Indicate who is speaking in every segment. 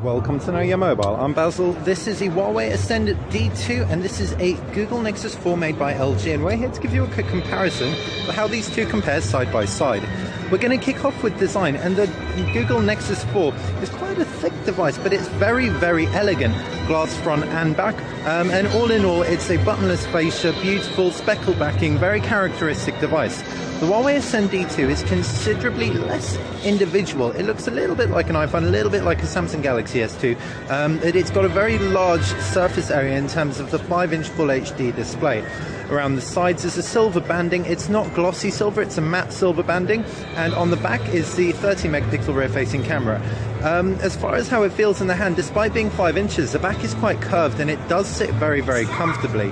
Speaker 1: Welcome to Know Your Mobile. I'm Basil. This is a Huawei Ascend D2 and this is a Google Nexus 4 made by LG, and we're here to give you a quick comparison of how these two compare side by side. We're going to kick off with design, and the Google Nexus 4 is quite a thick device, but it's very, very elegant, glass front and back, and all in all it's a buttonless fascia, beautiful speckled backing, very characteristic device. The Huawei Ascend D2 is considerably less individual. It looks a little bit like an iPhone, a little bit like a Samsung Galaxy S2. It's got a very large surface area in terms of the 5-inch Full HD display. Around the sides is a silver banding. It's not glossy silver, it's a matte silver banding. And on the back is the 30 megapixel rear-facing camera. As far as how it feels in the hand, despite being 5 inches, the back is quite curved and it does sit very, very comfortably.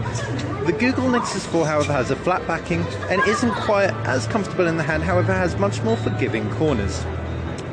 Speaker 1: The Google Nexus 4, however, has a flat backing and isn't quite as comfortable in the hand, however has much more forgiving corners.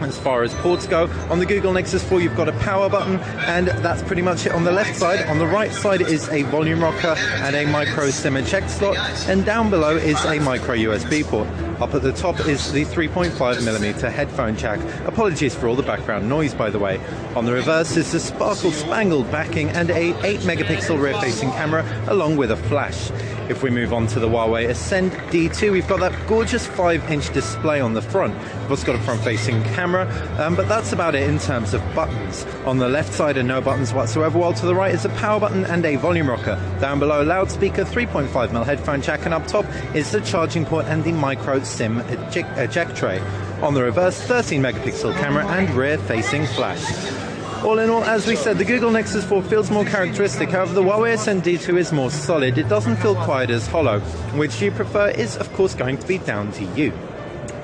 Speaker 1: As far as ports go, on the Google Nexus 4 you've got a power button, and that's pretty much it on the left side. On the right side is a volume rocker and a micro SIM eject slot, and down below is a micro USB port. Up at the top is the 3.5mm headphone jack. Apologies for all the background noise, by the way. On the reverse is the sparkle spangled backing and a 8 megapixel rear facing camera along with a flash. If we move on to the Huawei Ascend D2, we've got that gorgeous 5-inch display on the front. We've also got a front-facing camera, but that's about it in terms of buttons. On the left side are no buttons whatsoever, while to the right is a power button and a volume rocker. Down below, loudspeaker, 3.5mm headphone jack, and up top is the charging port and the micro SIM eject tray. On the reverse, 13 megapixel camera and rear-facing flash. All in all, as we said, the Google Nexus 4 feels more characteristic, however the Huawei Ascend D2 is more solid. It doesn't feel quite as hollow. Which you prefer is of course going to be down to you.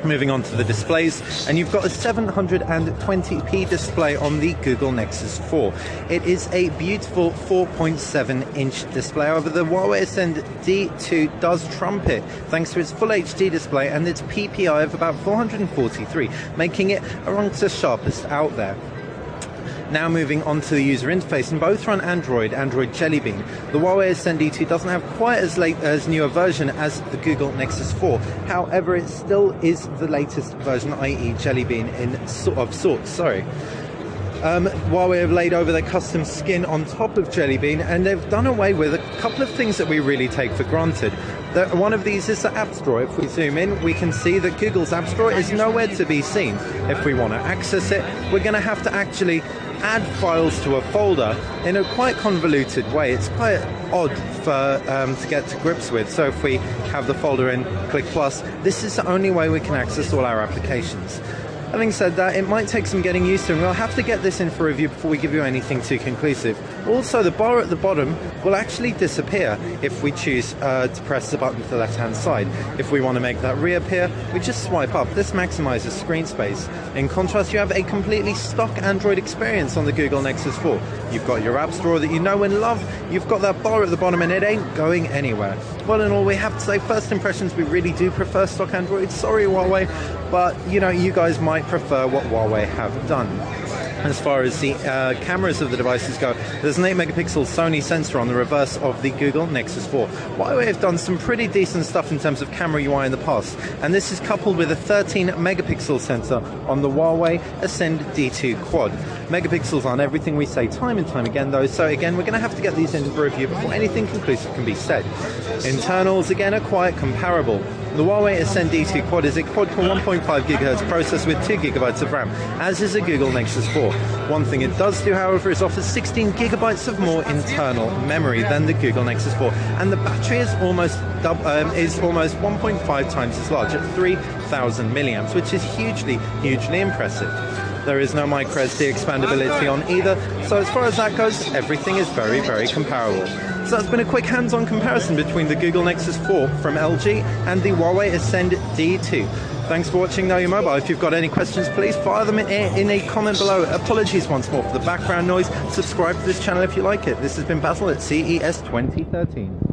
Speaker 1: Moving on to the displays, and you've got a 720p display on the Google Nexus 4. It is a beautiful 4.7-inch display, however the Huawei Ascend D2 does trump it thanks to its Full HD display and its PPI of about 443, making it amongst the sharpest out there. Now moving on to the user interface, and both run Android Jelly Bean. The Huawei Ascend D2 doesn't have quite as new a version as the Google Nexus 4. However, it still is the latest version, i.e. Jelly Bean in sorts. Huawei have laid over their custom skin on top of Jelly Bean, and they've done away with a couple of things that we really take for granted. One of these is the App Store. If we zoom in, we can see that Google's App Store is nowhere to be seen. If we want to access it, we're going to have to actually add files to a folder in a quite convoluted way. It's quite odd to get to grips with. So if we have the folder in, click plus, this is the only way we can access all our applications. Having said that, it might take some getting used to, and we'll have to get this in for review before we give you anything too conclusive. Also, the bar at the bottom will actually disappear if we choose to press the button to the left-hand side. If we want to make that reappear, we just swipe up. This maximizes screen space. In contrast, you have a completely stock Android experience on the Google Nexus 4. You've got your App Store that you know and love, you've got that bar at the bottom, and it ain't going anywhere. Well, in all, we have to say, first impressions, we really do prefer stock Android. Sorry, Huawei, but you know, you guys might prefer what Huawei have done. As far as the cameras of the devices go, there's an 8 megapixel Sony sensor on the reverse of the Google Nexus 4. Huawei have done some pretty decent stuff in terms of camera UI in the past, and this is coupled with a 13 megapixel sensor on the Huawei Ascend D2 Quad. Megapixels aren't everything, we say time and time again though, so again we're going to have to get these in for review before anything conclusive can be said. Internals again are quite comparable. The Huawei Ascend D2 Quad is a quad-core 1.5 GHz processor with 2 GB of RAM, as is a Google Nexus 4. One thing it does do, however, is offer 16 GB of more internal memory than the Google Nexus 4, and the battery is almost 1.5 times as large at 3,000 milliamps, which is hugely impressive. There is no microSD expandability on either, so as far as that goes, everything is very, very comparable. So that's been a quick hands-on comparison between the Google Nexus 4 from LG and the Huawei Ascend D2. Thanks for watching Know Your Mobile. If you've got any questions, please fire them in a comment below. Apologies once more for the background noise. Subscribe to this channel if you like it. This has been Basil at CES 2013.